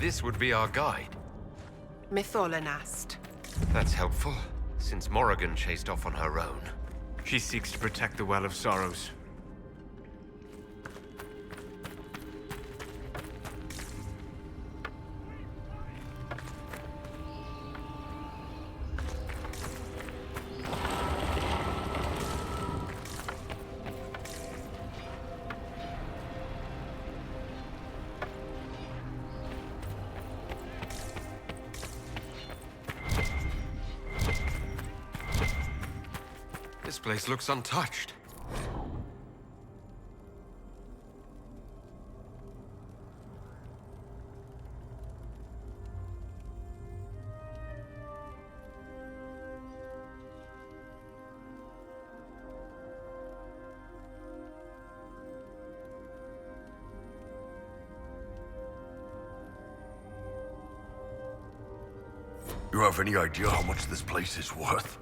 This would be our guide. Mytholanast. That's helpful, since Morrigan chased off on her own. She seeks to protect the Well of Sorrows. This place looks untouched. You have any idea how much this place is worth?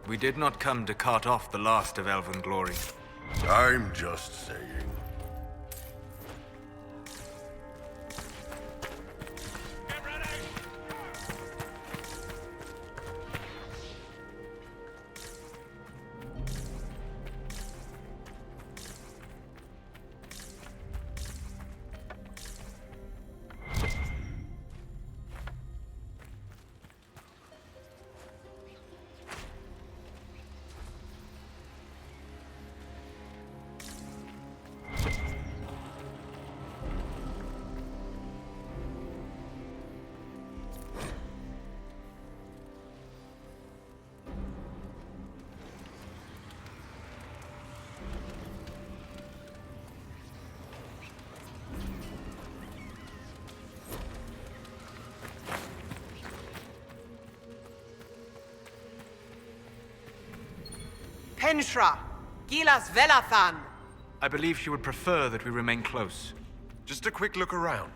We did not come to cart off the last of elven glory. I'm just saying. Penshra! Gilas Velathan! I believe she would prefer that we remain close. Just a quick look around.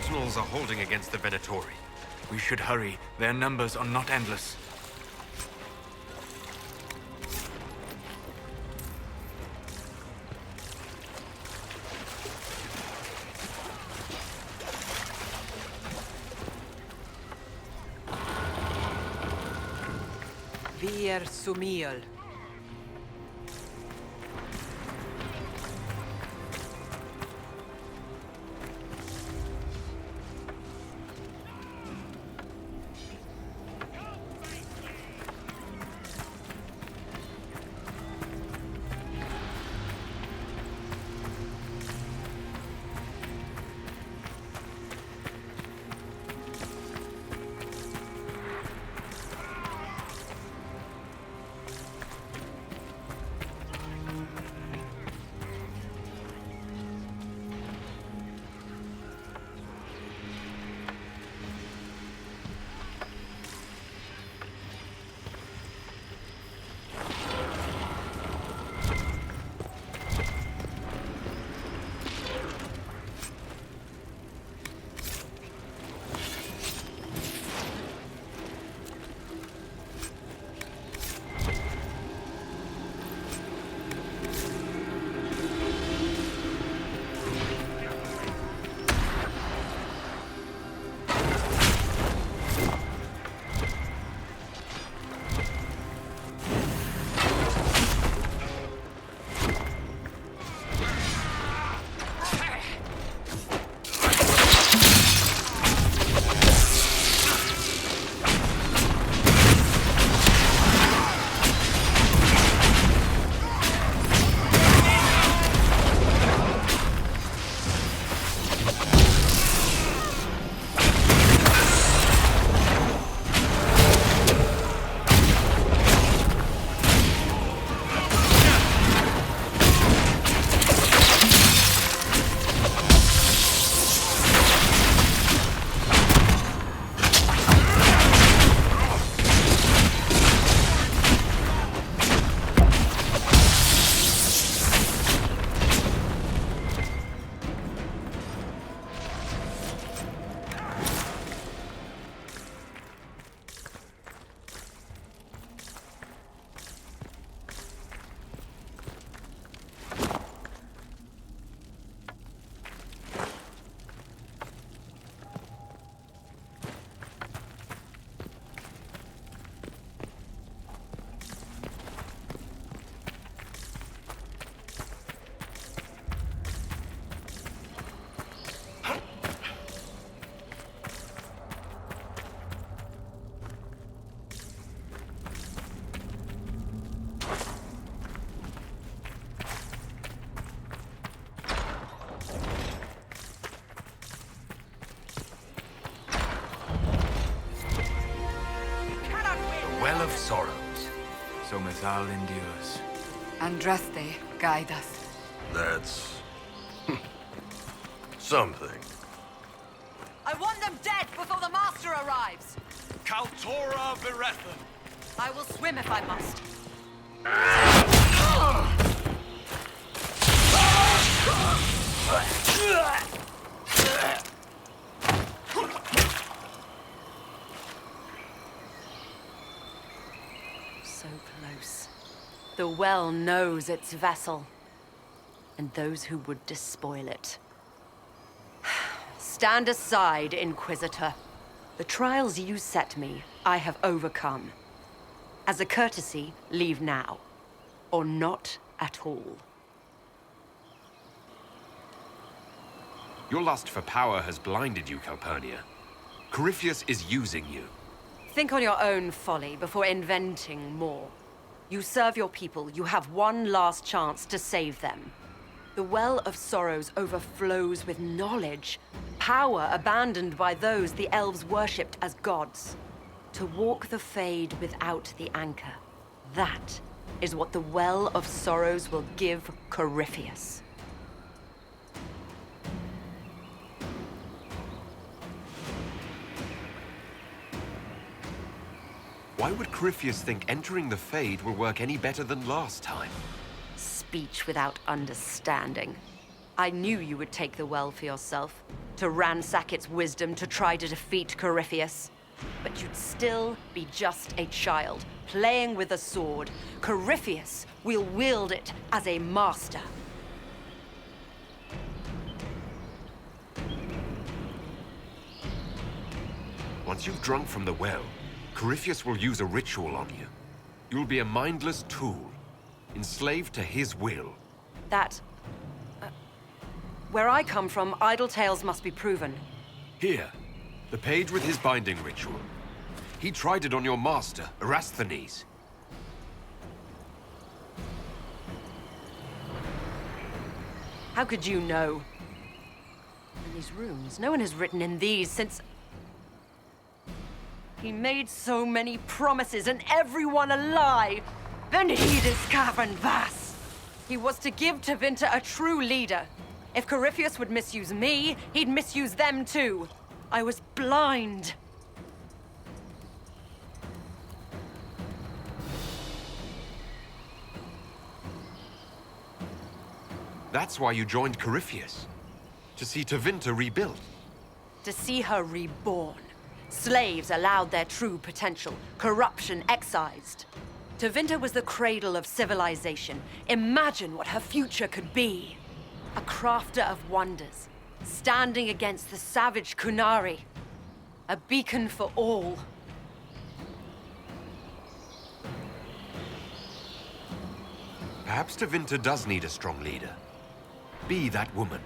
Sentinels are holding against the Venatori. We should hurry. Their numbers are not endless. Vir Sumiel. Well of Sorrows. So Mazal endures. Andraste, guide us. That's... something. I want them dead before the Master arrives. Kaltora Virethan. I will swim if I must. So close. The well knows its vessel, and those who would despoil it. Stand aside, Inquisitor. The trials you set me, I have overcome. As a courtesy, leave now. Or not at all. Your lust for power has blinded you, Calpurnia. Corypheus is using you. Think on your own folly before inventing more. You serve your people, you have one last chance to save them. The Well of Sorrows overflows with knowledge, power abandoned by those the elves worshipped as gods. To walk the Fade without the anchor. That is what the Well of Sorrows will give Corypheus. Why would Corypheus think entering the Fade will work any better than last time? Speech without understanding. I knew you would take the well for yourself, to ransack its wisdom to try to defeat Corypheus. But you'd still be just a child, playing with a sword. Corypheus will wield it as a master. Once you've drunk from the well, Corypheus will use a ritual on you. You'll be a mindless tool, enslaved to his will. Where I come from, idle tales must be proven. Here, the page with his binding ritual. He tried it on your master, Erasthenes. How could you know? And these runes, no one has written in these since... He made so many promises, and everyone a lie. Then he discovered Vas. He was to give Tevinter a true leader. If Corypheus would misuse me, he'd misuse them too. I was blind. That's why you joined Corypheus. To see Tevinter rebuilt. To see her reborn. Slaves allowed their true potential, corruption excised. Tevinter was the cradle of civilization. Imagine what her future could be. A crafter of wonders, standing against the savage Kunari. A beacon for all. Perhaps Tevinter does need a strong leader. Be that woman,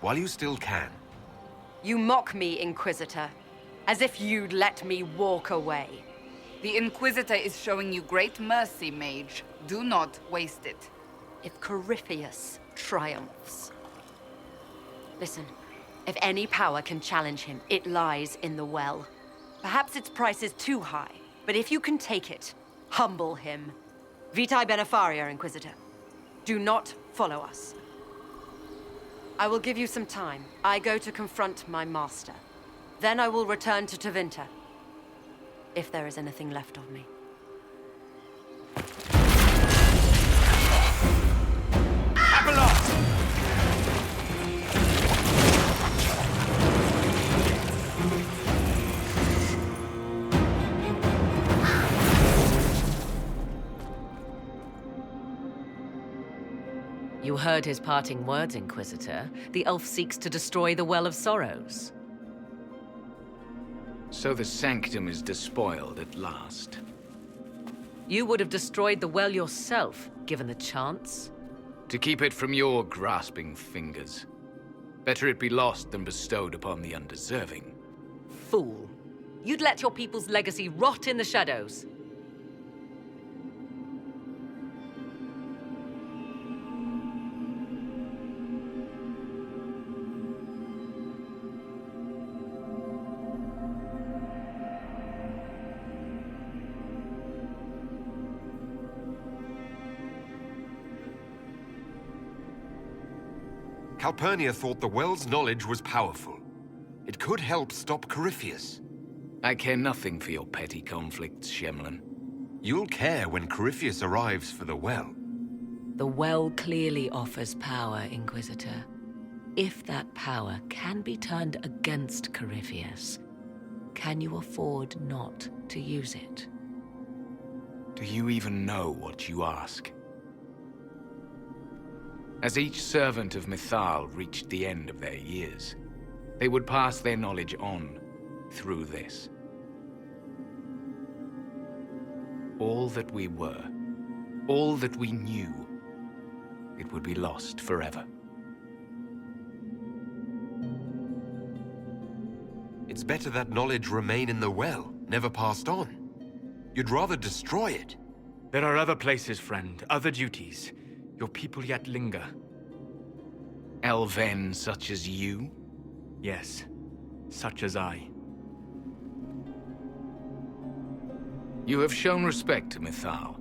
while you still can. You mock me, Inquisitor, as if you'd let me walk away. The Inquisitor is showing you great mercy, Mage. Do not waste it. If Corypheus triumphs. Listen, if any power can challenge him, it lies in the well. Perhaps its price is too high, but if you can take it, humble him. Vitae Benefaria, Inquisitor. Do not follow us. I will give you some time. I go to confront my master. Then I will return to Tevinter. If there is anything left of me. You heard his parting words, Inquisitor. The elf seeks to destroy the Well of Sorrows. So the sanctum is despoiled at last. You would have destroyed the well yourself, given the chance. To keep it from your grasping fingers. Better it be lost than bestowed upon the undeserving. Fool. You'd let your people's legacy rot in the shadows. Calpurnia thought the well's knowledge was powerful. It could help stop Corypheus. I care nothing for your petty conflicts, Shemlin. You'll care when Corypheus arrives for the well. The well clearly offers power, Inquisitor. If that power can be turned against Corypheus, can you afford not to use it? Do you even know what you ask? As each servant of Mythal reached the end of their years, they would pass their knowledge on through this. All that we were, all that we knew, it would be lost forever. It's better that knowledge remain in the well, never passed on. You'd rather destroy it. There are other places, friend, other duties. Your people yet linger. Elven such as you? Yes, such as I. You have shown respect to Mythal,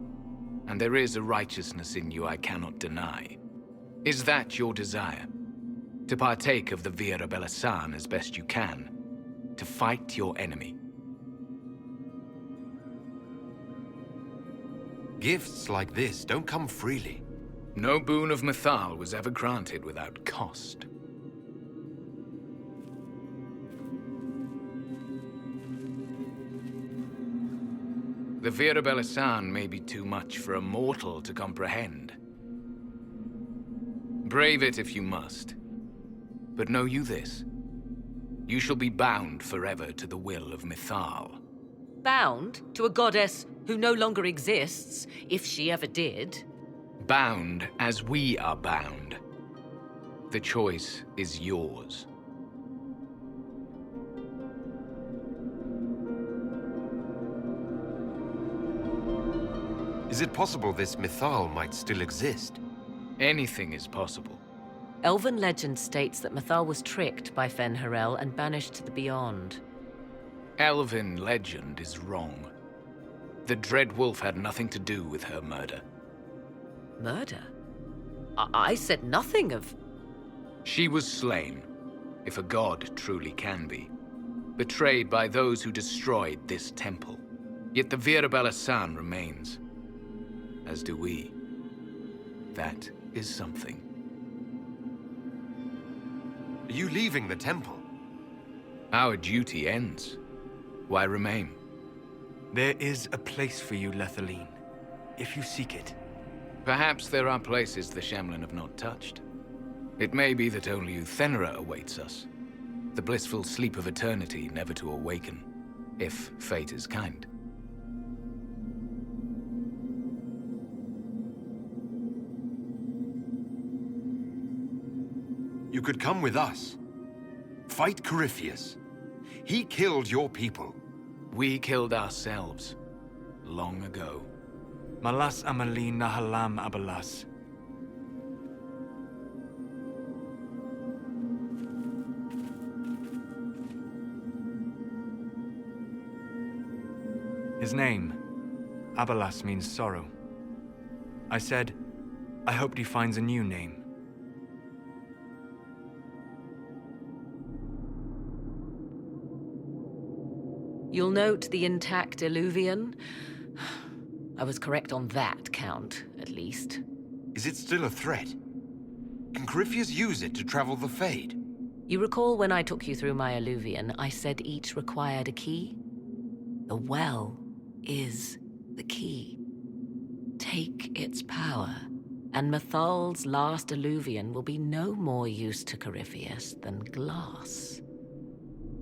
and there is a righteousness in you I cannot deny. Is that your desire? To partake of the Vira Belasan as best you can? To fight your enemy? Gifts like this don't come freely. No boon of Mythal was ever granted without cost. The Vera Belisan may be too much for a mortal to comprehend. Brave it if you must. But know you this. You shall be bound forever to the will of Mythal. Bound to a goddess who no longer exists, if she ever did. Bound as we are bound. The choice is yours. Is it possible this Mythal might still exist? Anything is possible. Elven legend states that Mythal was tricked by Fen'Harel and banished to the Beyond. Elven legend is wrong. The Dread Wolf had nothing to do with her murder. Murder? I said nothing of... She was slain, if a god truly can be. Betrayed by those who destroyed this temple. Yet the Vera Belisan remains. As do we. That is something. Are you leaving the temple? Our duty ends. Why remain? There is a place for you, Lethaline, if you seek it. Perhaps there are places the Shamlan have not touched. It may be that only Uthenera awaits us. The blissful sleep of eternity never to awaken, if fate is kind. You could come with us. Fight Corypheus. He killed your people. We killed ourselves. Long ago. Malas amalin nahalam abalas. His name, Abalas, means sorrow. I said, I hoped he finds a new name. You'll note the intact Illuvian. I was correct on that count, at least. Is it still a threat? Can Corypheus use it to travel the Fade? You recall when I took you through my Illuvian, I said each required a key? The well is the key. Take its power, and Mythal's last Illuvian will be no more use to Corypheus than glass.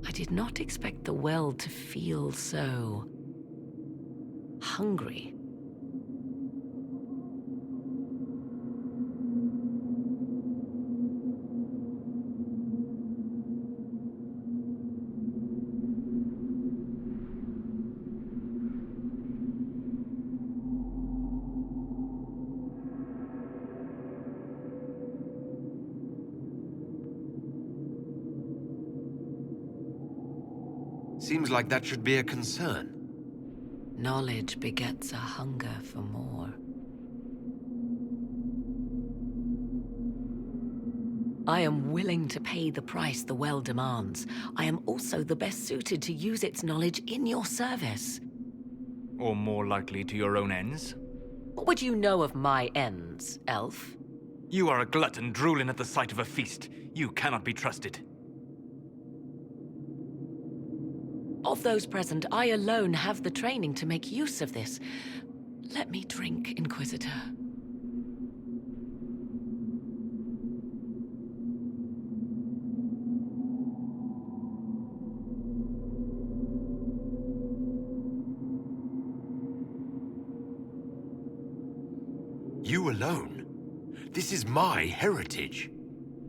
I did not expect the well to feel so... hungry. Seems like that should be a concern. Knowledge begets a hunger for more. I am willing to pay the price the well demands. I am also the best suited to use its knowledge in your service. Or more likely to your own ends? What would you know of my ends, elf? You are a glutton drooling at the sight of a feast. You cannot be trusted. Of those present, I alone have the training to make use of this. Let me drink, Inquisitor. You alone? This is my heritage.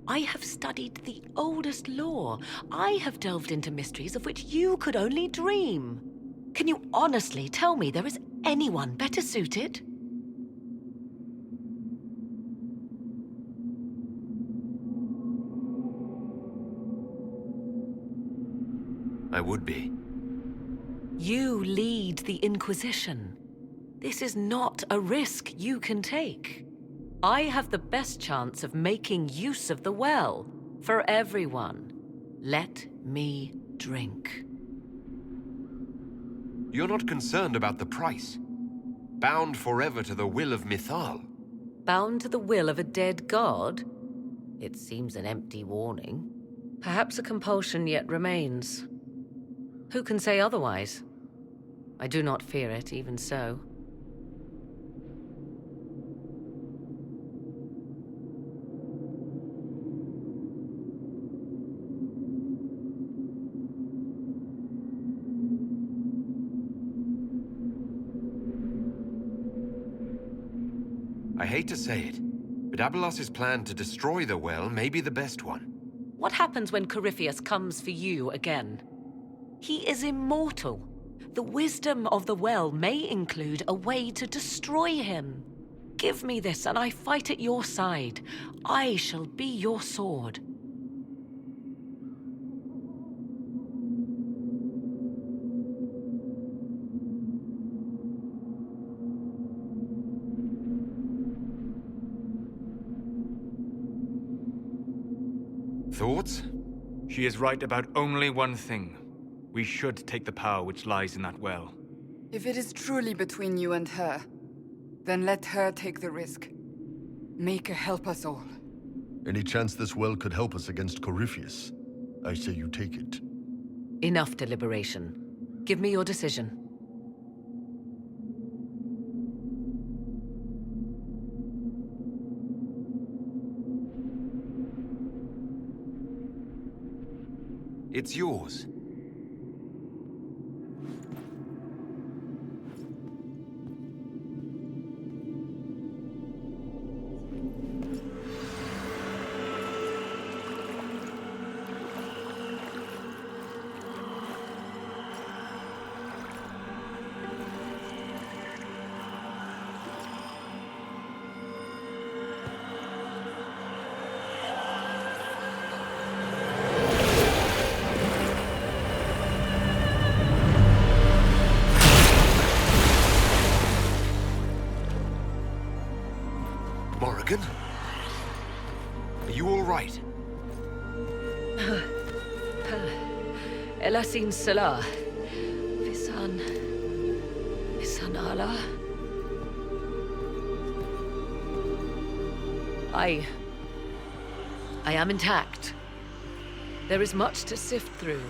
I have studied the oldest lore. I have delved into mysteries of which you could only dream. Can you honestly tell me there is anyone better suited? I would be. You lead the Inquisition. This is not a risk you can take. I have the best chance of making use of the well for everyone. Let me drink. You're not concerned about the price. Bound forever to the will of Mythal. Bound to the will of a dead god? It seems an empty warning. Perhaps a compulsion yet remains. Who can say otherwise? I do not fear it, even so. I hate to say it, but Abelas's plan to destroy the well may be the best one. What happens when Corypheus comes for you again? He is immortal. The wisdom of the well may include a way to destroy him. Give me this, and I fight at your side. I shall be your sword. Thoughts? She is right about only one thing. We should take the power which lies in that well. If it is truly between you and her, then let her take the risk. Make her help us all. Any chance this well could help us against Corypheus? I say you take it. Enough deliberation. Give me your decision. It's yours. Morrigan? Are you all right? Elasin Salah. Visan Allah. I am intact. There is much to sift through.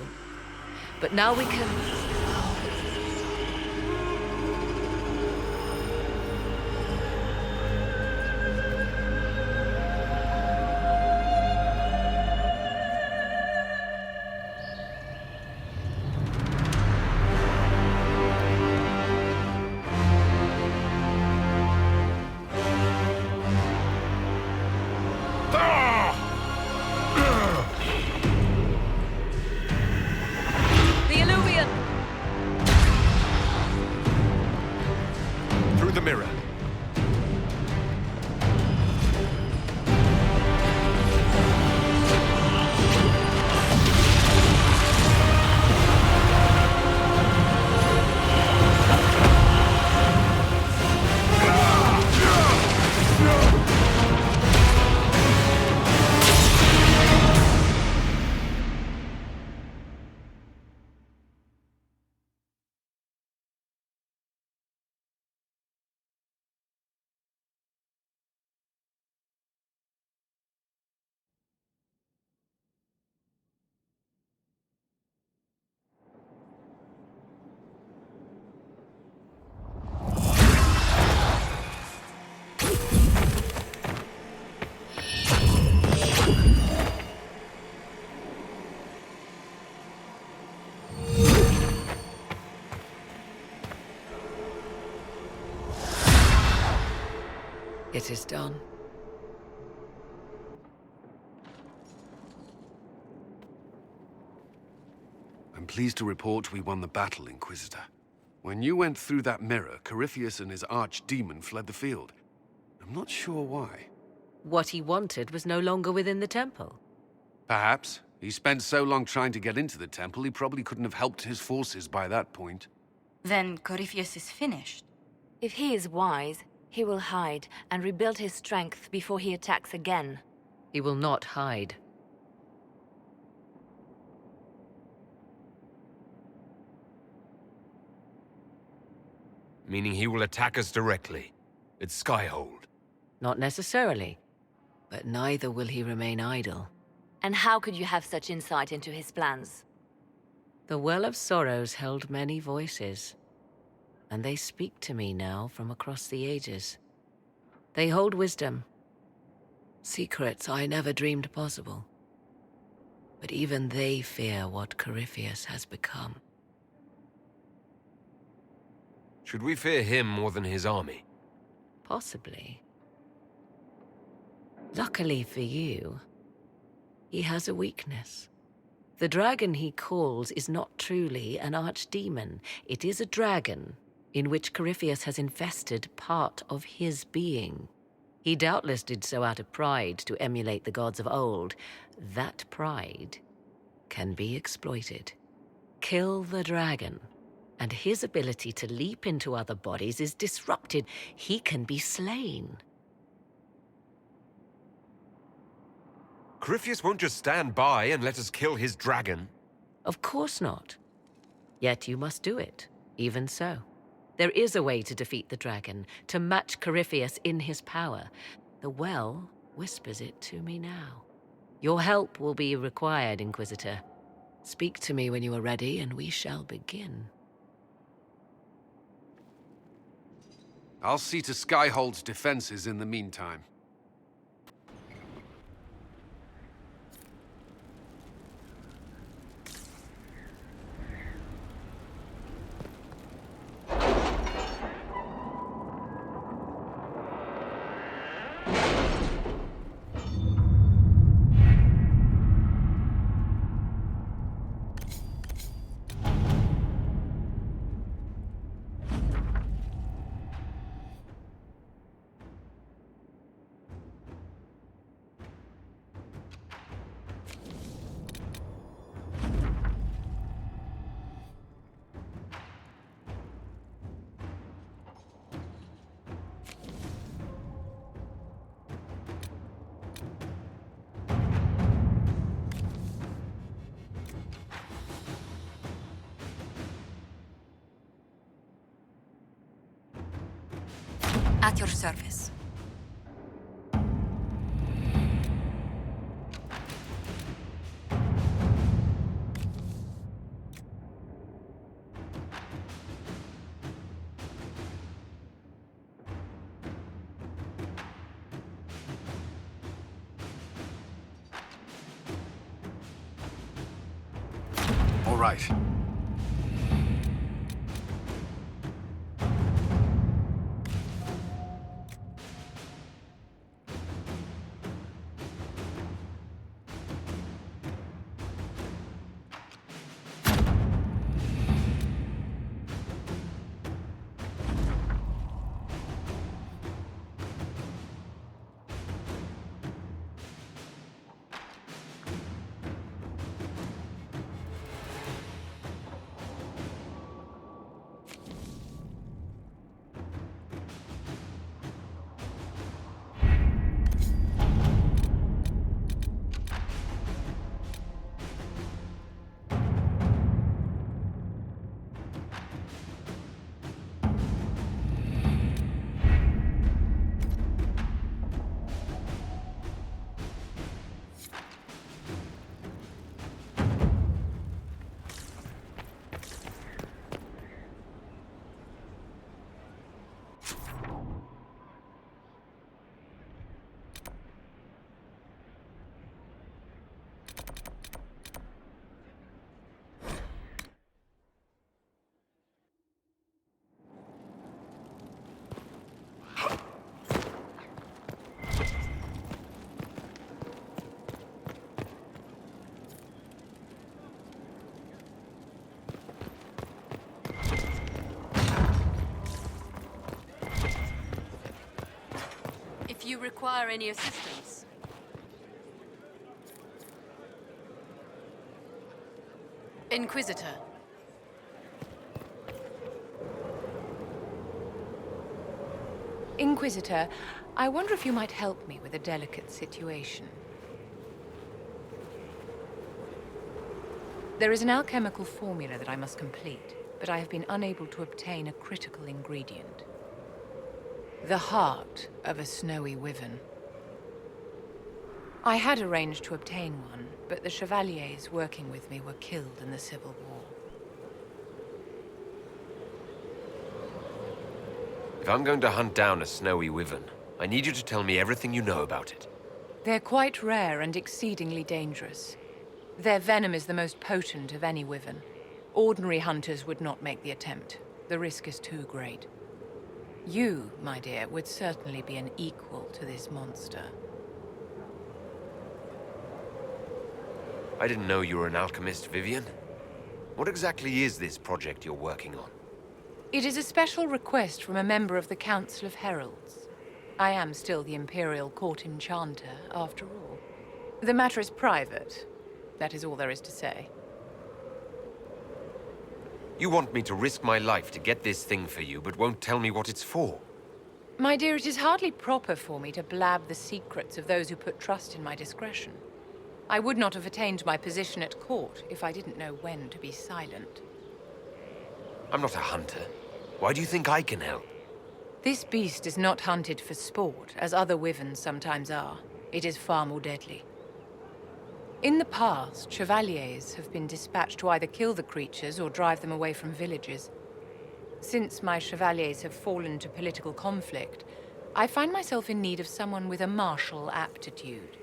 But now we can... Through the mirror. It is done. I'm pleased to report we won the battle, Inquisitor. When you went through that mirror, Corypheus and his archdemon fled the field. I'm not sure why. What he wanted was no longer within the temple. Perhaps. He spent so long trying to get into the temple, he probably couldn't have helped his forces by that point. Then Corypheus is finished. If he is wise, he will hide and rebuild his strength before he attacks again. He will not hide. Meaning he will attack us directly. At Skyhold. Not necessarily. But neither will he remain idle. And how could you have such insight into his plans? The Well of Sorrows held many voices, and they speak to me now from across the ages. They hold wisdom, secrets I never dreamed possible. But even they fear what Corypheus has become. Should we fear him more than his army? Possibly. Luckily for you, he has a weakness. The dragon he calls is not truly an archdemon. It is a dragon in which Corypheus has infested part of his being. He doubtless did so out of pride to emulate the gods of old. That pride can be exploited. Kill the dragon, and his ability to leap into other bodies is disrupted. He can be slain. Corypheus won't just stand by and let us kill his dragon. Of course not. Yet you must do it, even so. There is a way to defeat the dragon, to match Corypheus in his power. The Well whispers it to me now. Your help will be required, Inquisitor. Speak to me when you are ready, and we shall begin. I'll see to Skyhold's defenses in the meantime. At your service. All right. If you require any assistance. Inquisitor. Inquisitor, I wonder if you might help me with a delicate situation. There is an alchemical formula that I must complete, but I have been unable to obtain a critical ingredient. The heart of a snowy wyvern. I had arranged to obtain one, but the chevaliers working with me were killed in the Civil War. If I'm going to hunt down a snowy wyvern, I need you to tell me everything you know about it. They're quite rare and exceedingly dangerous. Their venom is the most potent of any wyvern. Ordinary hunters would not make the attempt. The risk is too great. You, my dear, would certainly be an equal to this monster. I didn't know you were an alchemist, Vivian. What exactly is this project you're working on? It is a special request from a member of the Council of Heralds. I am still the Imperial Court Enchanter, after all. The matter is private. That is all there is to say. You want me to risk my life to get this thing for you, but won't tell me what it's for? My dear, it is hardly proper for me to blab the secrets of those who put trust in my discretion. I would not have attained my position at court if I didn't know when to be silent. I'm not a hunter. Why do you think I can help? This beast is not hunted for sport, as other wyverns sometimes are. It is far more deadly. In the past, chevaliers have been dispatched to either kill the creatures or drive them away from villages. Since my chevaliers have fallen to political conflict, I find myself in need of someone with a martial aptitude.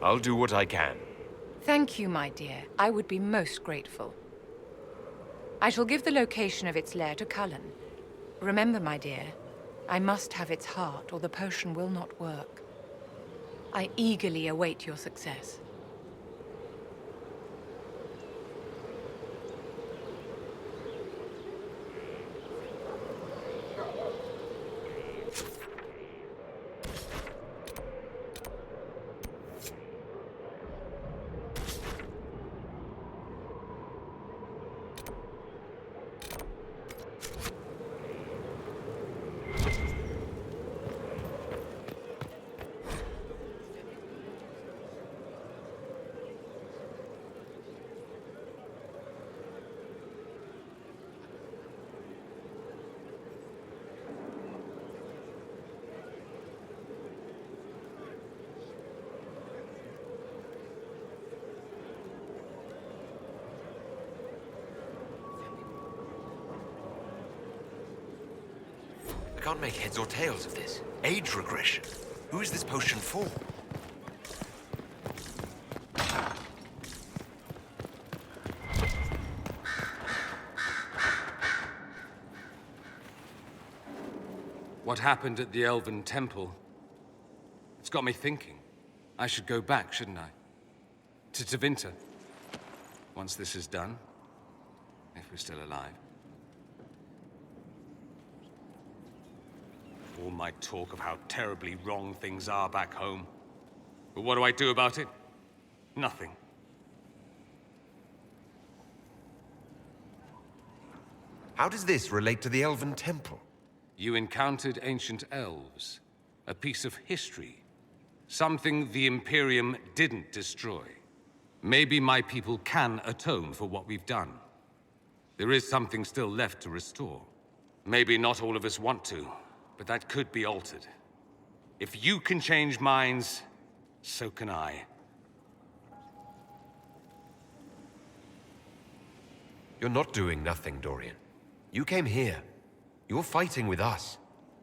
I'll do what I can. Thank you, my dear. I would be most grateful. I shall give the location of its lair to Cullen. Remember, my dear, I must have its heart or the potion will not work. I eagerly await your success. I can't make heads or tails of this. Age regression. Who is this potion for? What happened at the Elven Temple? It's got me thinking. I should go back, shouldn't I? To Tevinter. Once this is done. If we're still alive. All my talk of how terribly wrong things are back home. But what do I do about it? Nothing. How does this relate to the Elven Temple? You encountered ancient elves. A piece of history. Something the Imperium didn't destroy. Maybe my people can atone for what we've done. There is something still left to restore. Maybe not all of us want to. But that could be altered. If you can change minds, so can I. You're not doing nothing, Dorian. You came here. You're fighting with us.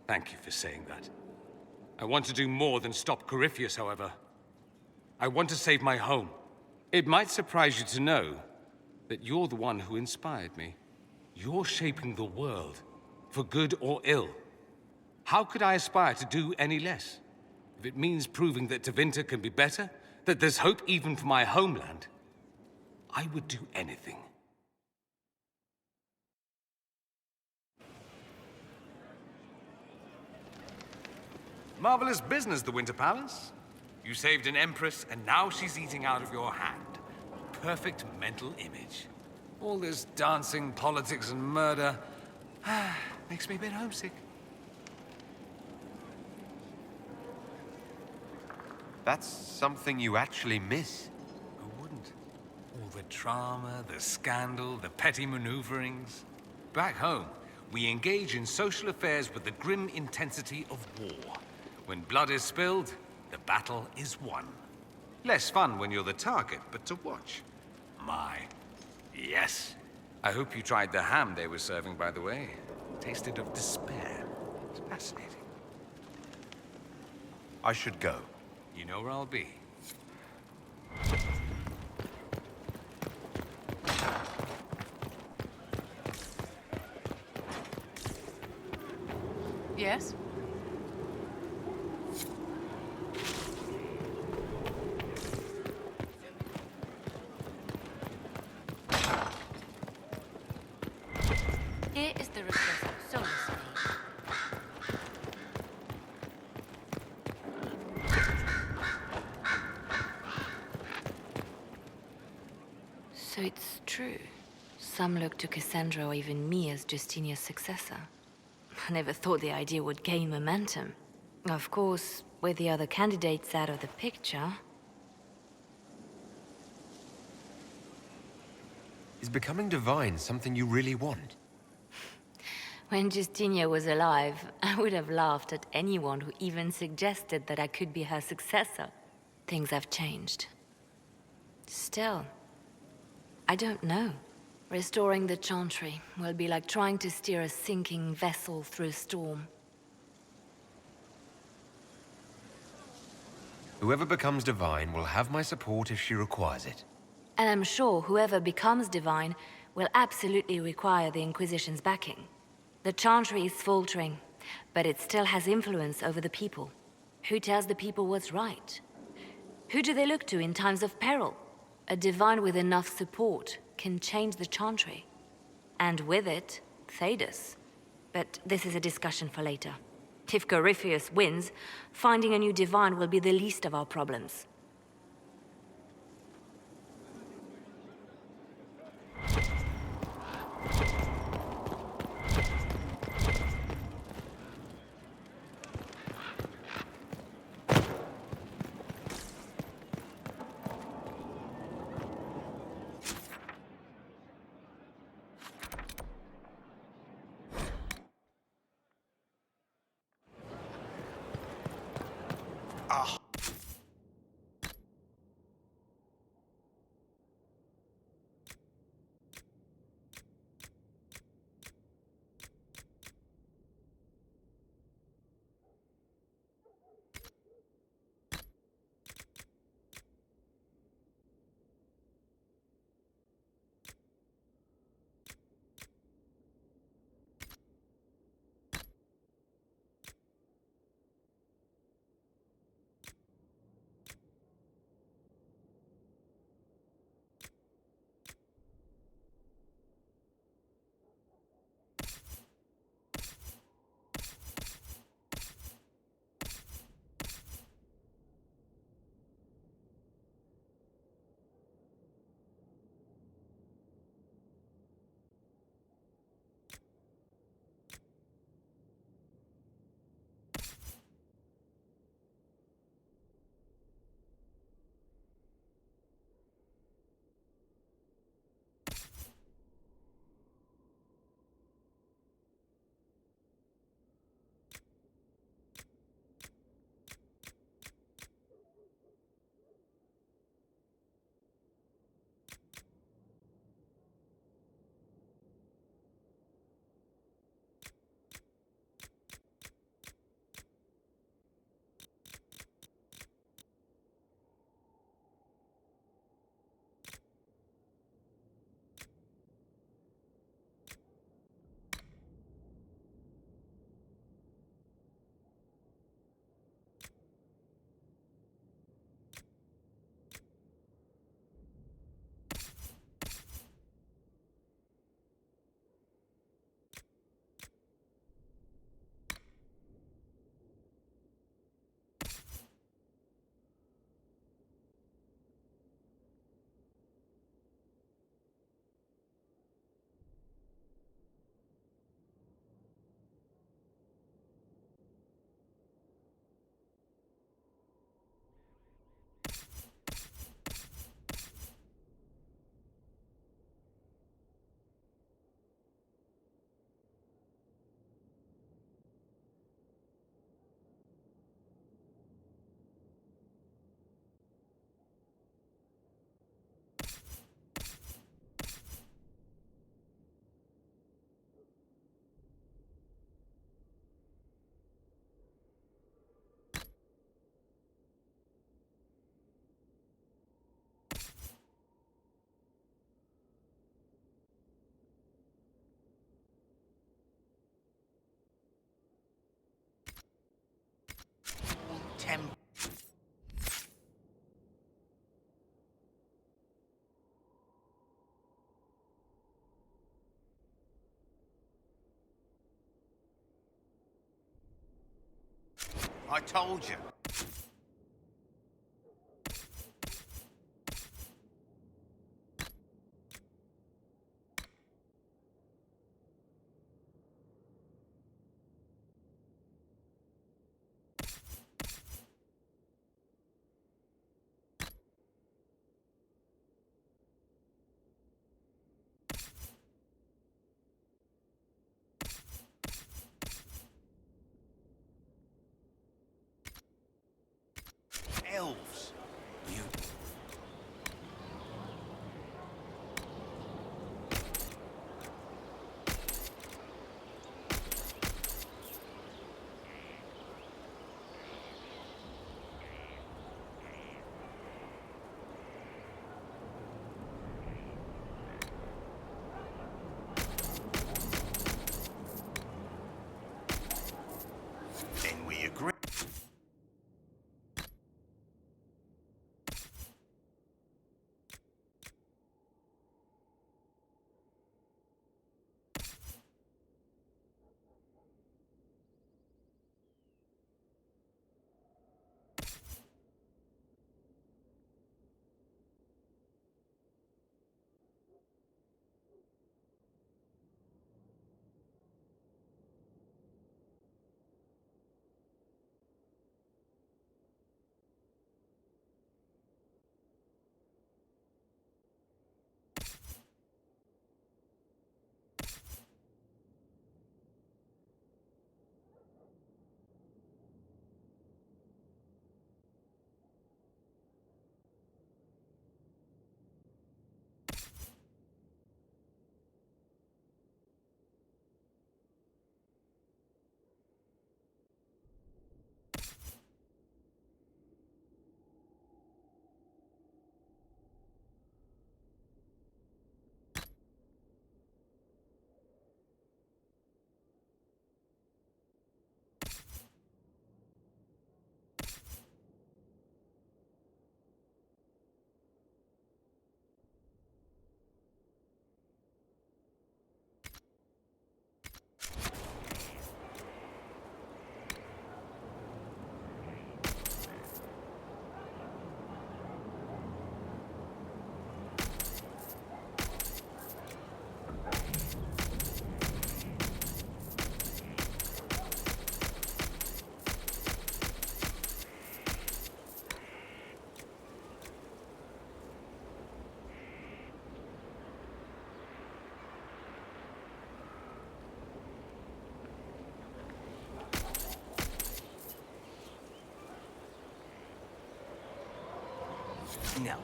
Thank you for saying that. I want to do more than stop Corypheus, however. I want to save my home. It might surprise you to know that you're the one who inspired me. You're shaping the world, for good or ill. How could I aspire to do any less? If it means proving that Tevinter can be better, that there's hope even for my homeland, I would do anything. Marvelous business, the Winter Palace. You saved an empress, and now she's eating out of your hand. Perfect mental image. All this dancing, politics, and murder makes me a bit homesick. That's something you actually miss. Who wouldn't? All the drama, the scandal, the petty maneuverings. Back home, We engage in social affairs with the grim intensity of war. When blood is spilled, the battle is won. Less fun when you're the target, but to watch. My, yes. I hope you tried the ham they were serving, by the way. Tasted of despair. It's fascinating. I should go. You know where I'll be. Yes? Here is the request of Solus. So it's true. Some look to Cassandra or even me as Justinia's successor. I never thought the idea would gain momentum. Of course, with the other candidates out of the picture... Is becoming divine something you really want? When Justinia was alive, I would have laughed at anyone who even suggested that I could be her successor. Things have changed. Still, I don't know. Restoring the Chantry will be like trying to steer a sinking vessel through a storm. Whoever becomes divine will have my support if she requires it. And I'm sure whoever becomes divine will absolutely require the Inquisition's backing. The Chantry is faltering, but it still has influence over the people. Who tells the people what's right? Who do they look to in times of peril? A divine with enough support can change the Chantry. And with it, Thedas. But this is a discussion for later. If Corypheus wins, finding a new divine will be the least of our problems. I told you. Elves. You... Then we agree. No.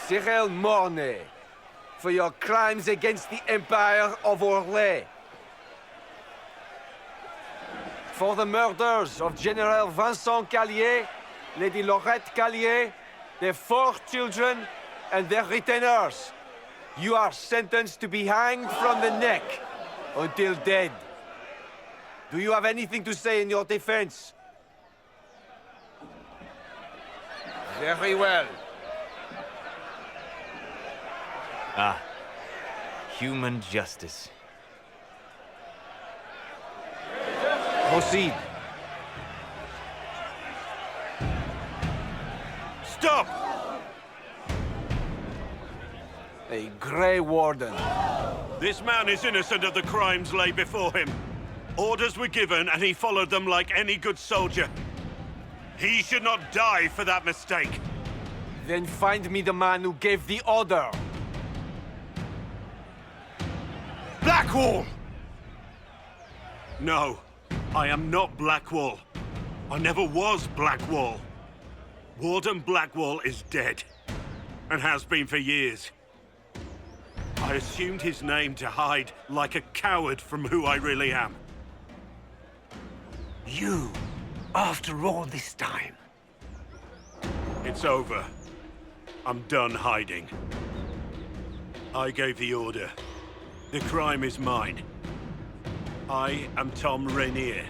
Cyril Mornay, for your crimes against the Empire of Orlais. For the murders of General Vincent Callier, Lady Laurette Callier, their 4 children, and their retainers. You are sentenced to be hanged from the neck until dead. Do you have anything to say in your defense? Very well. Ah, human justice. Proceed. Stop! A Grey Warden. This man is innocent of the crimes laid before him. Orders were given and he followed them like any good soldier. He should not die for that mistake. Then find me the man who gave the order. Blackwall! No, I am not Blackwall. I never was Blackwall. Warden Blackwall is dead, and has been for years. I assumed his name to hide like a coward from who I really am. You, after all this time. It's over. I'm done hiding. I gave the order. The crime is mine. I am Tom Rainier.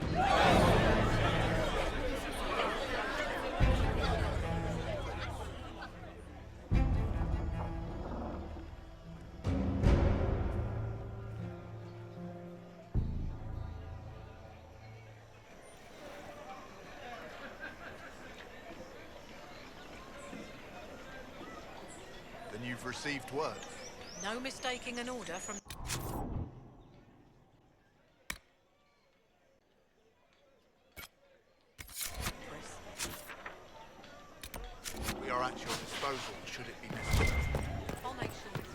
Then you've received word. No mistaking an order from... We are at your disposal, should it be necessary. I'll make sure it's...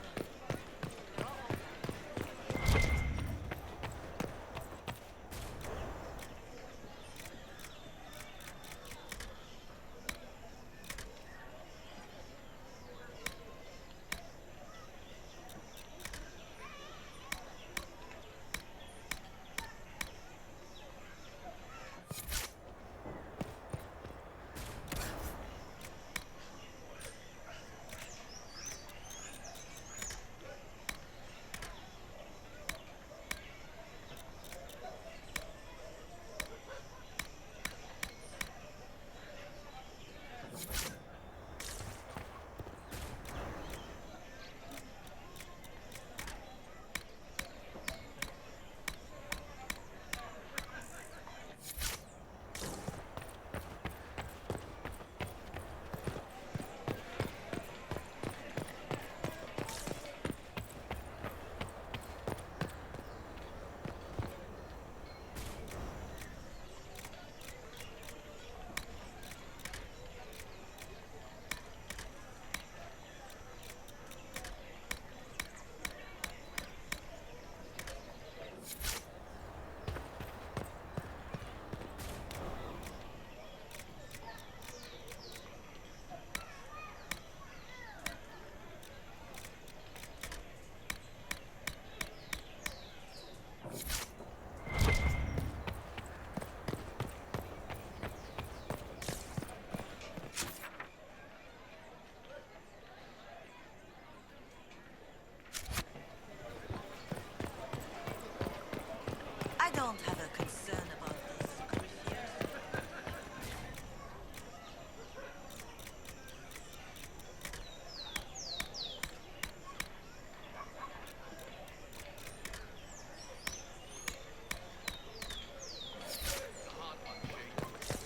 I don't have a concern about this, Corypheus.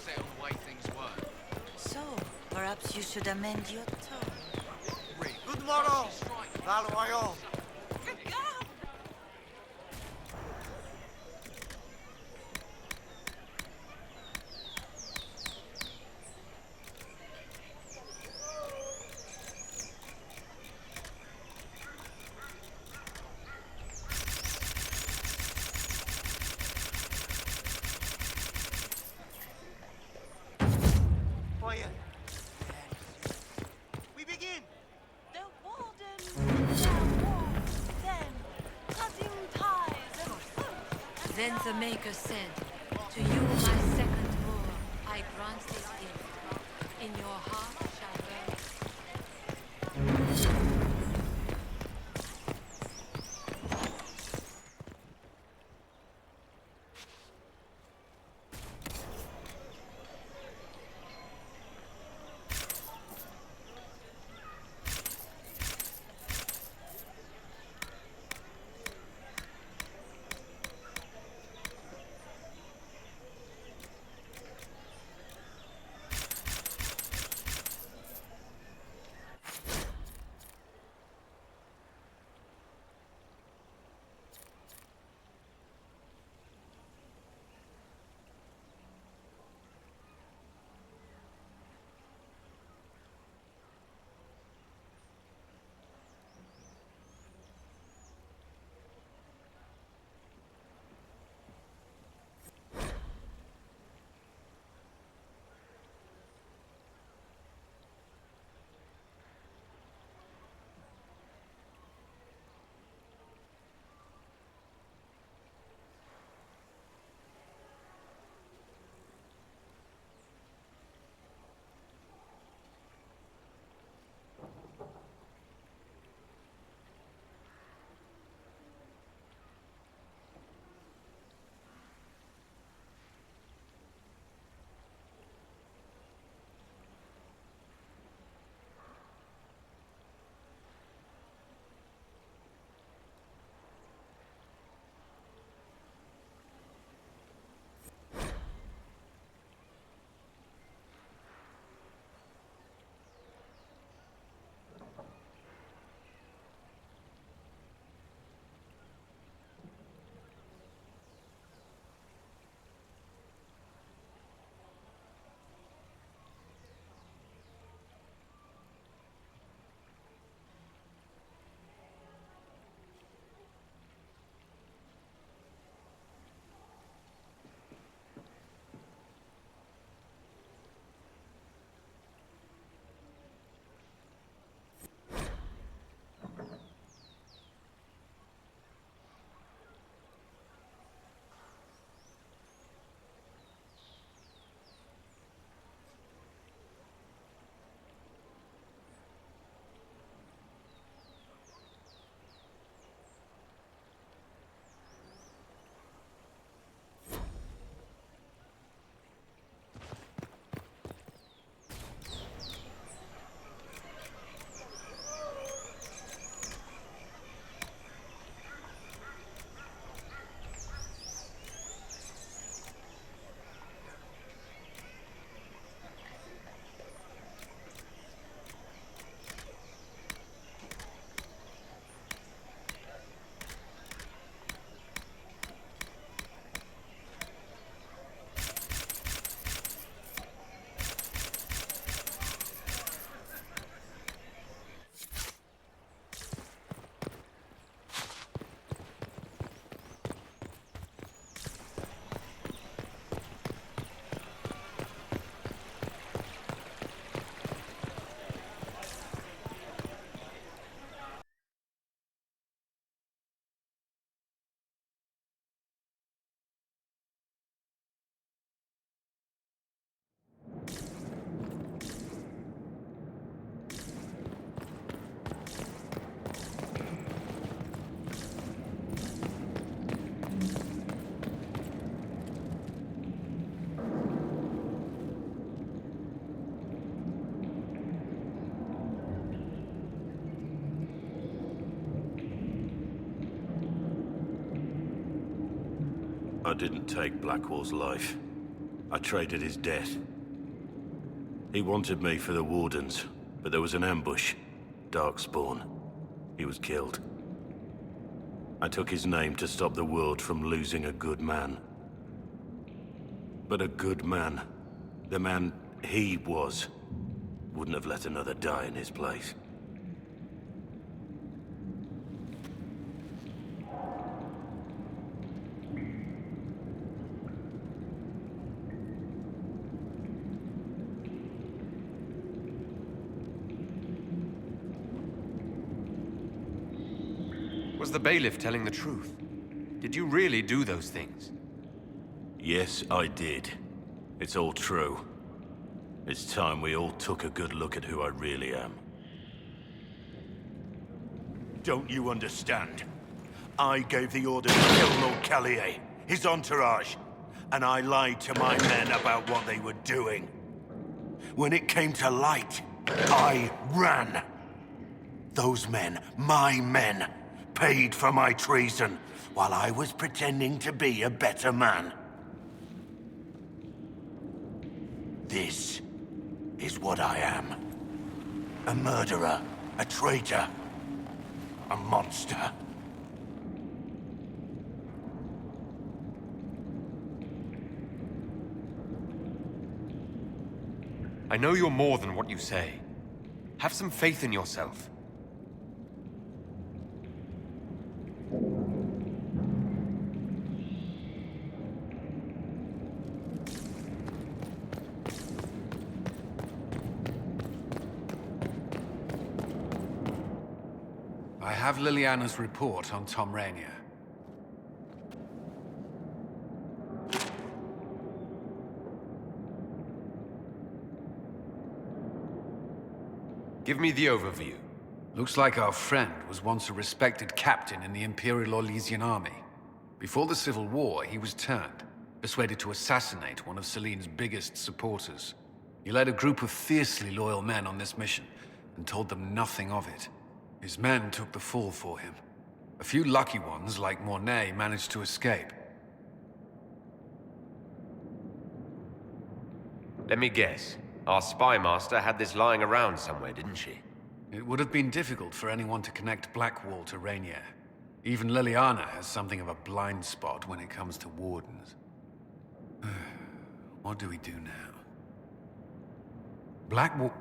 Say on the way things work. So, perhaps you should amend your tone. Good morning, Val Royal. We begin! The Warden, their war, then cutting ties and Then the Maker said, "To you, my second war, I grant this gift. In your heart shall burn." I didn't take Blackwall's life. I traded his death. He wanted me for the Wardens, but there was an ambush. Darkspawn. He was killed. I took his name to stop the world from losing a good man. But a good man, the man he was, wouldn't have let another die in his place. Was the bailiff telling the truth? Did you really do those things? Yes, I did. It's all true. It's time we all took a good look at who I really am. Don't you understand? I gave the order to kill Lord Callier, his entourage, and I lied to my men about what they were doing. When it came to light, I ran. Those men, my men, paid for my treason, while I was pretending to be a better man. This is what I am. A murderer, a traitor, a monster. I know you're more than what you say. Have some faith in yourself. I have Liliana's report on Tom Rainier. Give me the overview. Looks like our friend was once a respected captain in the Imperial Orlesian army. Before the Civil War, he was turned, persuaded to assassinate one of Celene's biggest supporters. He led a group of fiercely loyal men on this mission, and told them nothing of it. His men took the fall for him. A few lucky ones, like Mornay, managed to escape. Let me guess. Our spy master had this lying around somewhere, didn't she? It would have been difficult for anyone to connect Blackwall to Rainier. Even Liliana has something of a blind spot when it comes to Wardens. What do we do now? Blackwall...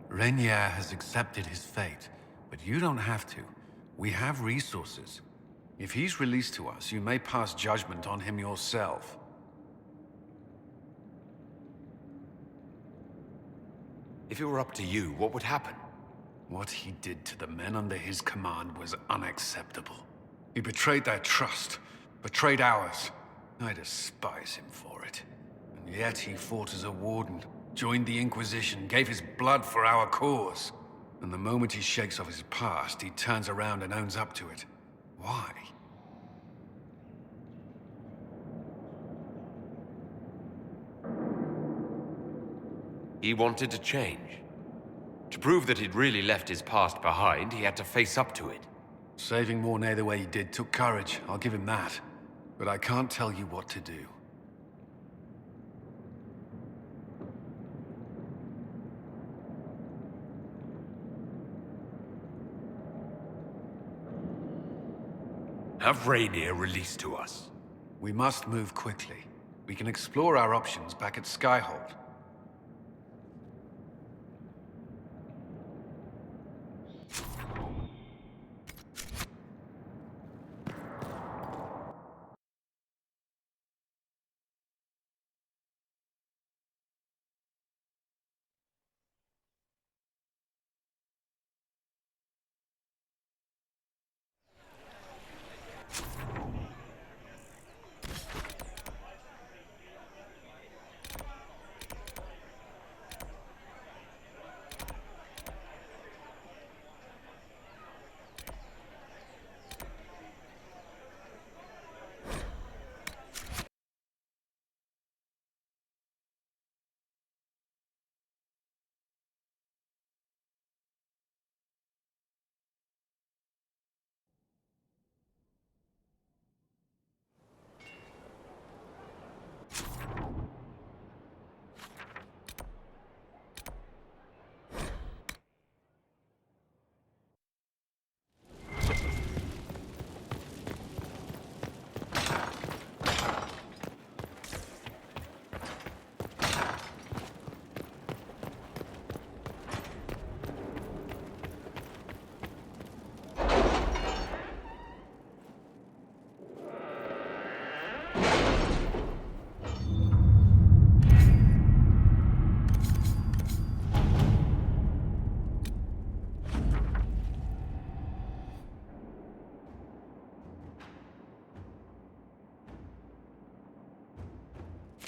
Rainier has accepted his fate, but you don't have to. We have resources. If he's released to us, you may pass judgment on him yourself. If it were up to you, what would happen? What he did to the men under his command was unacceptable. He betrayed their trust, betrayed ours. I despise him for it. And yet he fought as a warden, joined the Inquisition, gave his blood for our cause. And the moment he shakes off his past, he turns around and owns up to it. Why? He wanted to change. To prove that he'd really left his past behind, he had to face up to it. Saving Mornay the way he did took courage, I'll give him that. But I can't tell you what to do. Have Rainier released to us. We must move quickly. We can explore our options back at Skyhold.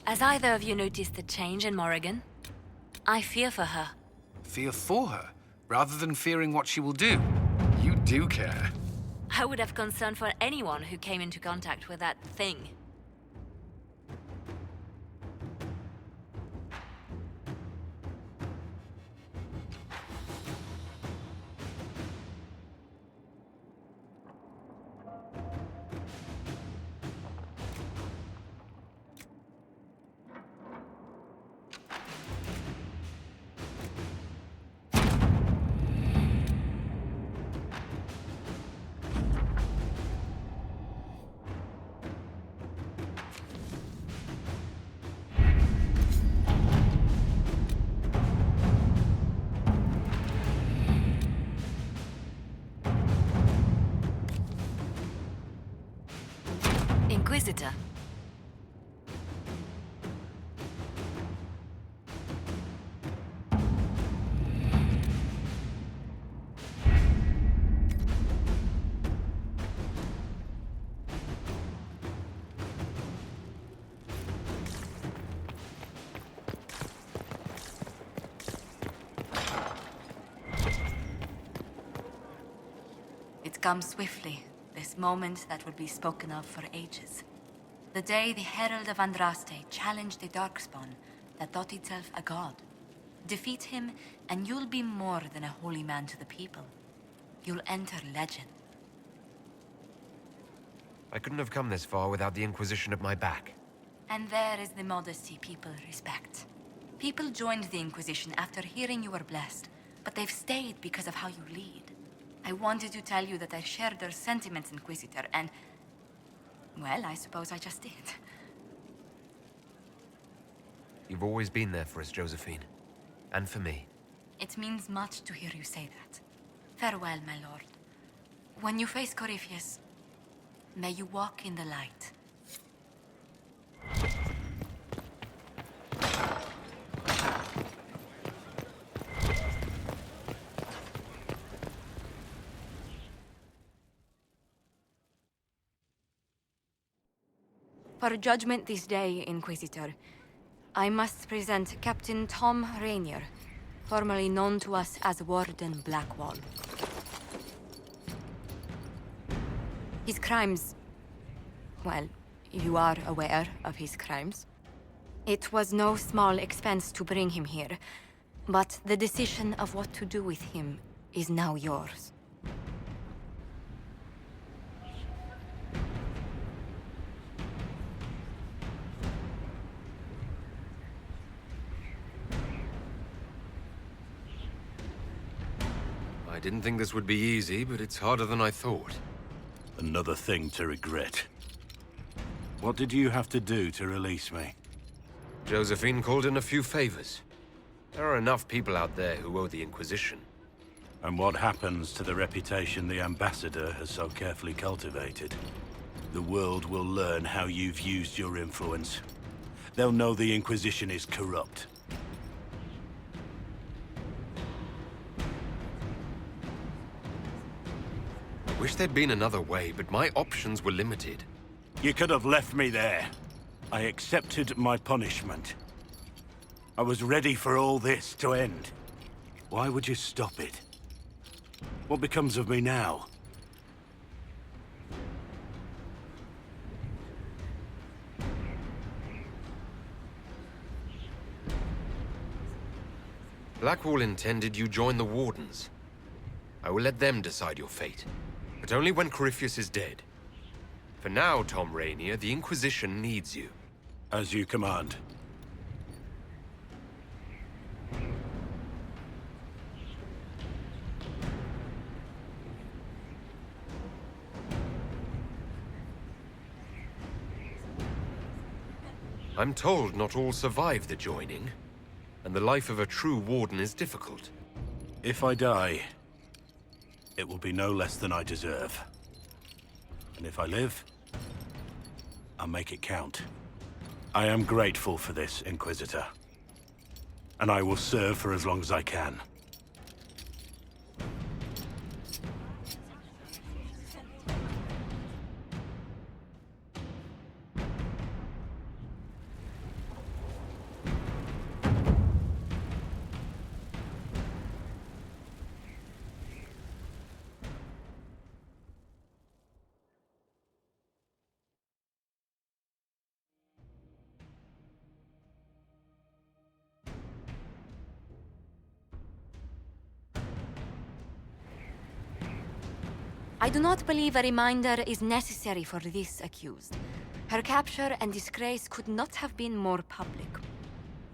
Has either of you noticed the change in Morrigan? I fear for her. Fear for her, rather than fearing what she will do. You do care. I would have concern for anyone who came into contact with that thing. Inquisitor. It comes swiftly, this moment that will be spoken of for ages. The day the Herald of Andraste challenged the Darkspawn that thought itself a god. Defeat him, and you'll be more than a holy man to the people. You'll enter legend. I couldn't have come this far without the Inquisition at my back. And there is the modesty people respect. People joined the Inquisition after hearing you were blessed, but they've stayed because of how you lead. I wanted to tell you that I shared their sentiments, Inquisitor, and... well, I suppose I just did. You've always been there for us, Josephine. And for me. It means much to hear you say that. Farewell, my lord. When you face Corypheus, may you walk in the light. For judgment this day, Inquisitor, I must present Captain Tom Rainier, formerly known to us as Warden Blackwall. His crimes... well, you are aware of his crimes. It was no small expense to bring him here, but the decision of what to do with him is now yours. I didn't think this would be easy, but it's harder than I thought. Another thing to regret. What did you have to do to release me? Josephine called in a few favors. There are enough people out there who owe the Inquisition. And what happens to the reputation the Ambassador has so carefully cultivated? The world will learn how you've used your influence. They'll know the Inquisition is corrupt. I wish there'd been another way, but my options were limited. You could have left me there. I accepted my punishment. I was ready for all this to end. Why would you stop it? What becomes of me now? Blackwall intended you join the Wardens. I will let them decide your fate, but only when Corypheus is dead. For now, Tom Rainier, the Inquisition needs you. As you command. I'm told not all survive the joining, and the life of a true Warden is difficult. If I die, it will be no less than I deserve. And if I live, I'll make it count. I am grateful for this, Inquisitor. And I will serve for as long as I can. I do not believe a reminder is necessary for this accused. Her capture and disgrace could not have been more public.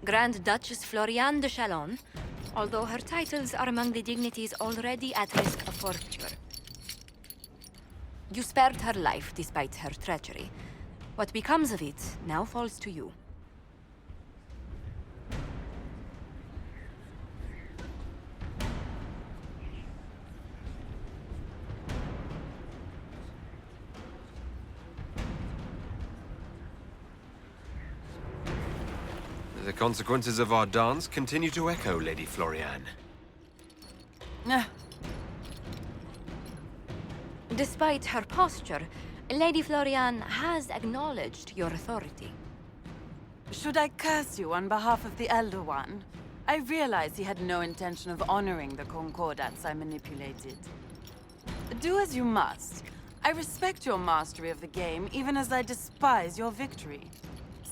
Grand Duchess Floriane de Chalon, although her titles are among the dignities already at risk of forfeiture. You spared her life despite her treachery. What becomes of it now falls to you. The consequences of our dance continue to echo, Lady Floriane. Despite her posture, Lady Floriane has acknowledged your authority. Should I curse you on behalf of the Elder One? I realize he had no intention of honoring the concordats I manipulated. Do as you must. I respect your mastery of the game, even as I despise your victory.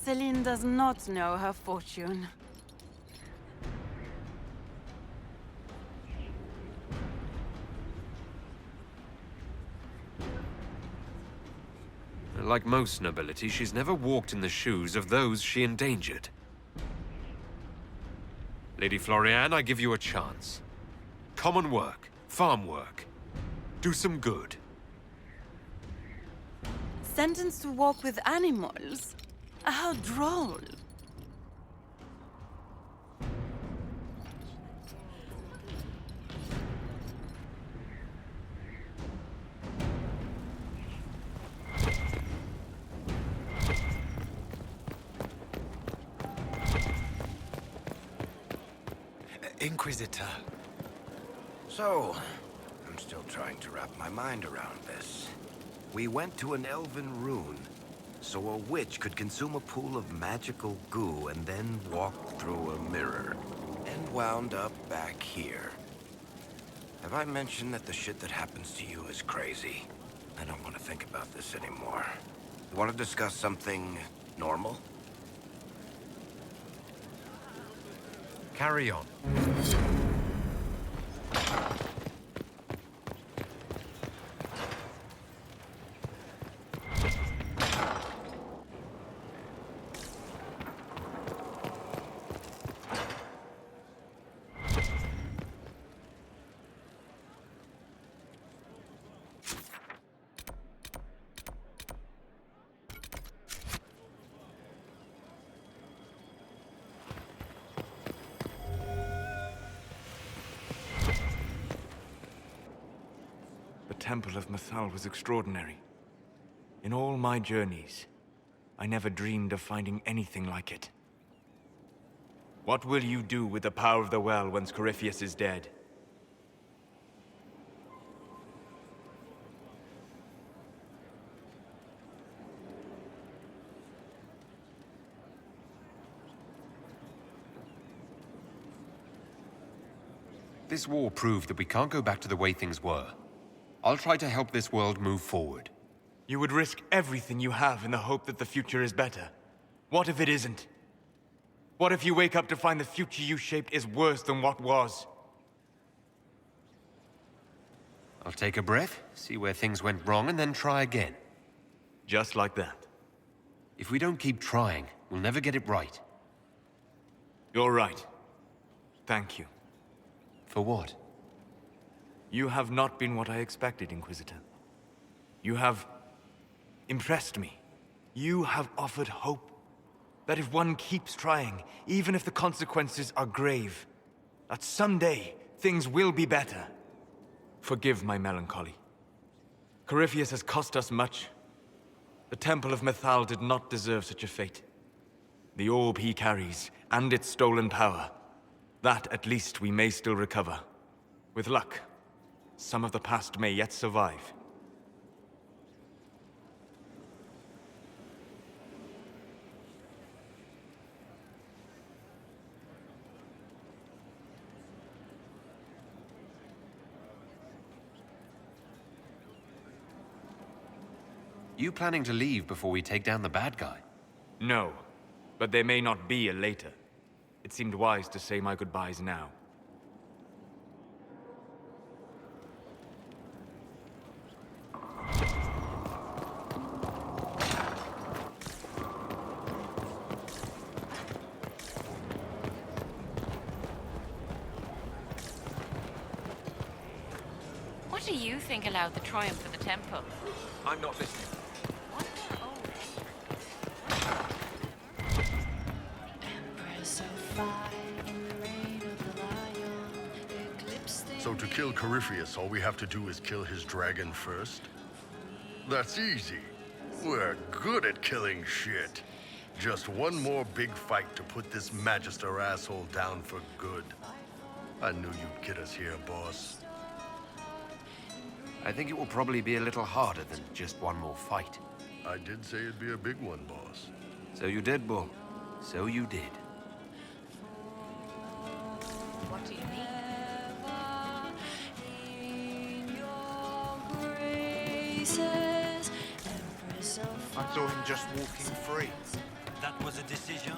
Celine does not know her fortune. Like most nobility, she's never walked in the shoes of those she endangered. Lady Floriane, I give you a chance. Common work, farm work. Do some good. Sentenced to walk with animals? How droll. Inquisitor. So, I'm still trying to wrap my mind around this. We went to an elven rune, so a witch could consume a pool of magical goo and then walk through a mirror, and wound up back here. Have I mentioned that the shit that happens to you is crazy? I don't want to think about this anymore. You want to discuss something normal? Carry on. The Temple of Mythal was extraordinary. In all my journeys, I never dreamed of finding anything like it. What will you do with the power of the well once Corypheus is dead? This war proved that we can't go back to the way things were. I'll try to help this world move forward. You would risk everything you have in the hope that the future is better. What if it isn't? What if you wake up to find the future you shaped is worse than what was? I'll take a breath, see where things went wrong, and then try again. Just like that. If we don't keep trying, we'll never get it right. You're right. Thank you. For what? You have not been what I expected, Inquisitor. You have impressed me. You have offered hope. That if one keeps trying, even if the consequences are grave, that someday things will be better. Forgive my melancholy. Corypheus has cost us much. The Temple of Mythal did not deserve such a fate. The orb he carries, and its stolen power, that at least we may still recover. With luck, some of the past may yet survive. You planning to leave before we take down the bad guy? No, but there may not be a later. It seemed wise to say my goodbyes now. you think allowed the triumph of the temple? I'm not listening. So to kill Corypheus, all we have to do is kill his dragon first? That's easy. We're good at killing shit. Just one more big fight to put this Magister asshole down for good. I knew you'd get us here, boss. I think it will probably be a little harder than just one more fight. I did say it'd be a big one, boss. So you did, Bull. So you did. What do you mean? I saw him just walking free. That was a decision.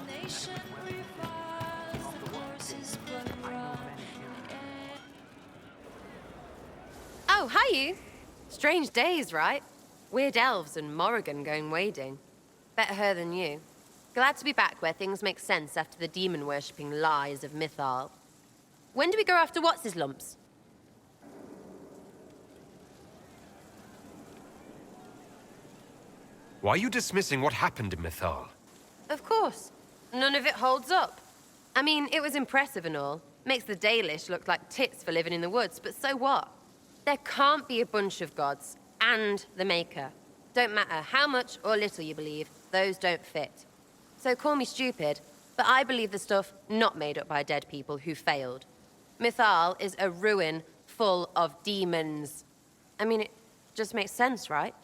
Oh, hi you. Strange days, right? Weird elves and Morrigan going wading. Better her than you. Glad to be back where things make sense after the demon-worshipping lies of Mythal. When do we go after What's-His-Lumps? Why are you dismissing what happened in Mythal? Of course. None of it holds up. I mean, it was impressive and all. Makes the Dalish look like tits for living in the woods, but so what? There can't be a bunch of gods and the Maker. Don't matter how much or little you believe, those don't fit. So call me stupid, but I believe the stuff not made up by dead people who failed. Mythal is a ruin full of demons. I mean, it just makes sense, right?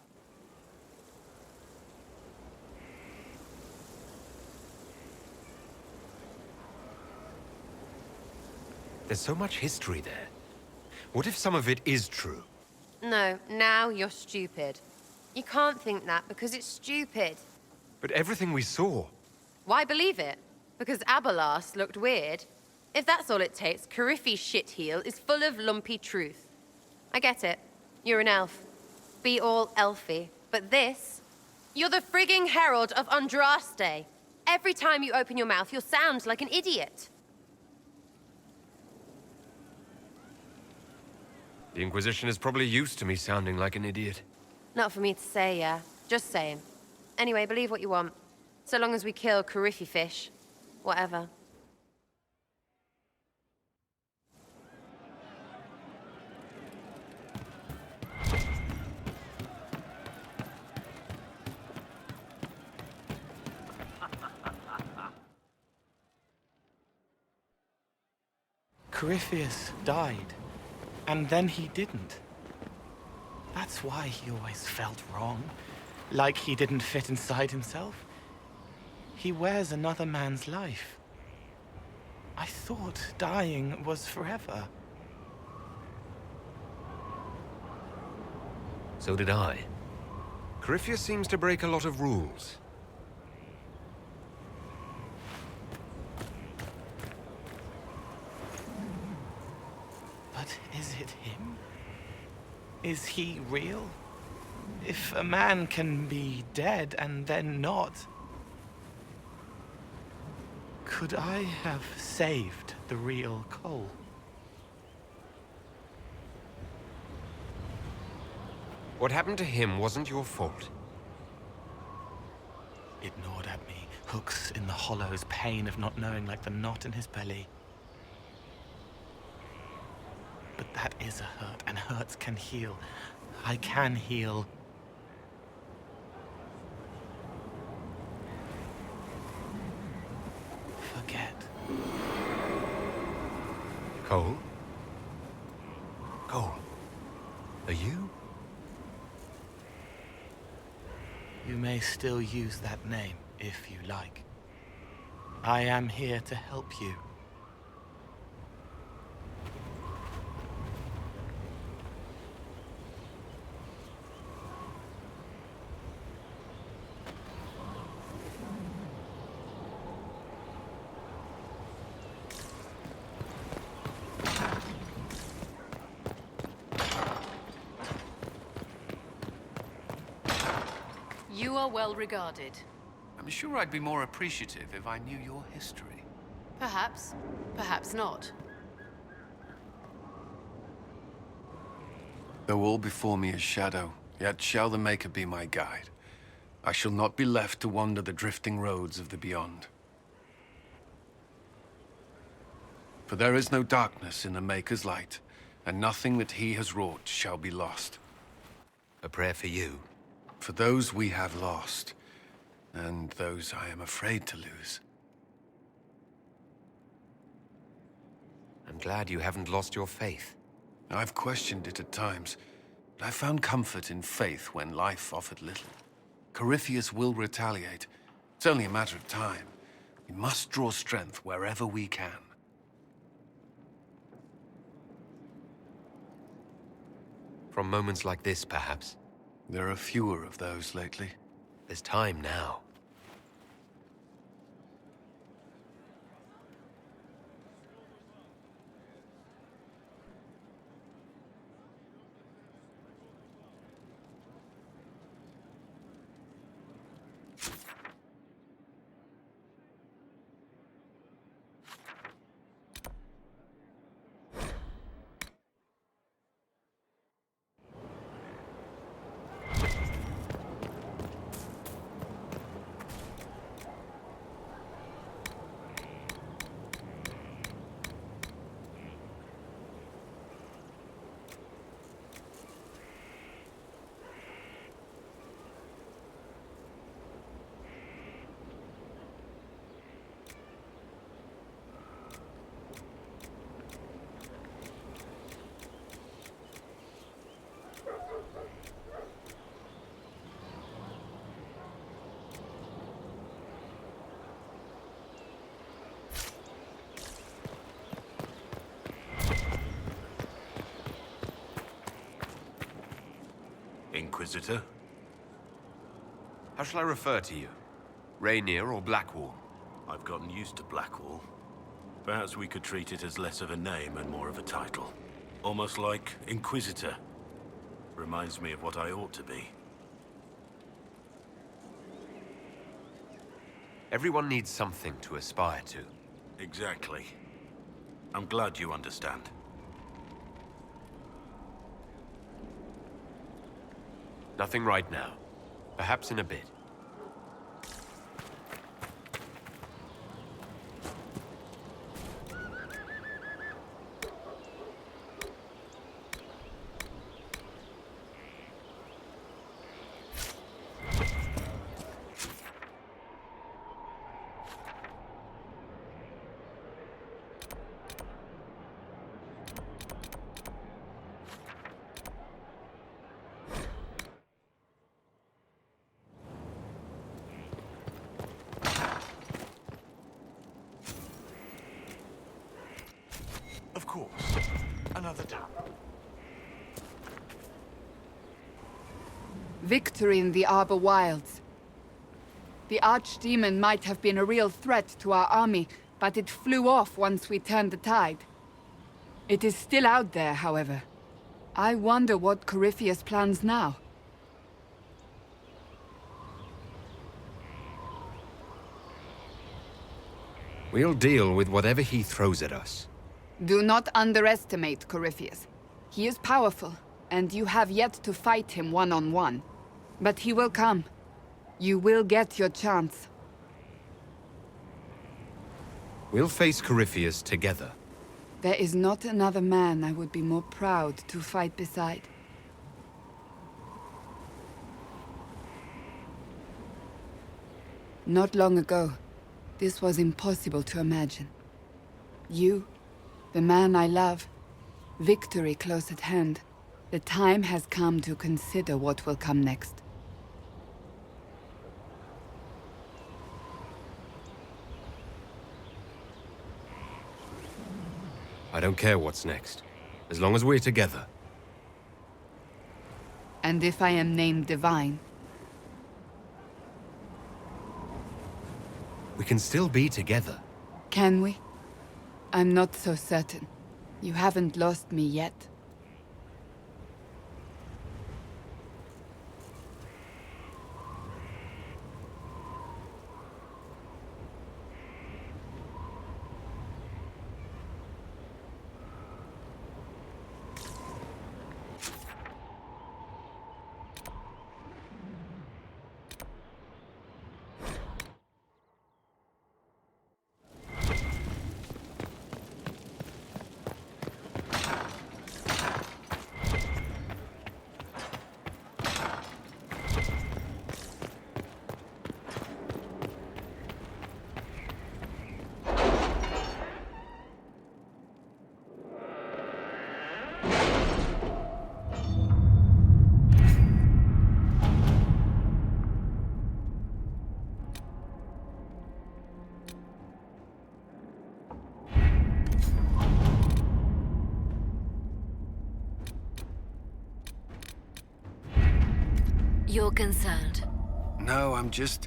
There's so much history there. What if some of it is true? No, now you're stupid. You can't think that because it's stupid. But everything we saw... Why believe it? Because Abelas looked weird? If that's all it takes, Coryphe's shitheel is full of lumpy truth. I get it. You're an elf. Be all elfy. But this... You're the frigging herald of Andraste. Every time you open your mouth, you'll sound like an idiot. The Inquisition is probably used to me sounding like an idiot. Not for me to say, yeah. Just saying. Anyway, believe what you want. So long as we kill Coryphe fish. Whatever. Corypheus died. And then he didn't. That's why he always felt wrong. Like he didn't fit inside himself. He wears another man's life. I thought dying was forever. So did I. Corypheus seems to break a lot of rules. But is it him? Is he real? If a man can be dead and then not, could I have saved the real Cole? What happened to him wasn't your fault. It gnawed at me, hooks in the hollows, pain of not knowing like the knot in his belly. But that is a hurt, and hurts can heal. I can heal. Forget. Cole? Cole? Are you? You may still use that name, if you like. I am here to help you. You are well regarded. I'm sure I'd be more appreciative if I knew your history. Perhaps. Perhaps not. Though all before me is shadow, yet shall the Maker be my guide. I shall not be left to wander the drifting roads of the beyond. For there is no darkness in the Maker's light, and nothing that he has wrought shall be lost. A prayer for you? For those we have lost, and those I am afraid to lose. I'm glad you haven't lost your faith. I've questioned it at times, but I found comfort in faith when life offered little. Corypheus will retaliate. It's only a matter of time. We must draw strength wherever we can. From moments like this, perhaps? There are fewer of those lately. There's time now. Inquisitor? How shall I refer to you? Rainier or Blackwall? I've gotten used to Blackwall. Perhaps we could treat it as less of a name and more of a title. Almost like Inquisitor. Reminds me of what I ought to be. Everyone needs something to aspire to. Exactly. I'm glad you understand. Nothing right now. Perhaps in a bit. Of course. Another time. Victory in the Arbor Wilds. The Archdemon might have been a real threat to our army, but it flew off once we turned the tide. It is still out there, however. I wonder what Corypheus plans now. We'll deal with whatever he throws at us. Do not underestimate Corypheus. He is powerful, and you have yet to fight him one-on-one. But he will come. You will get your chance. We'll face Corypheus together. There is not another man I would be more proud to fight beside. Not long ago, this was impossible to imagine. You, the man I love, victory close at hand. The time has come to consider what will come next. I don't care what's next, as long as we're together. And if I am named Divine? We can still be together. Can we? I'm not so certain. You haven't lost me yet. You're concerned. No, I'm just...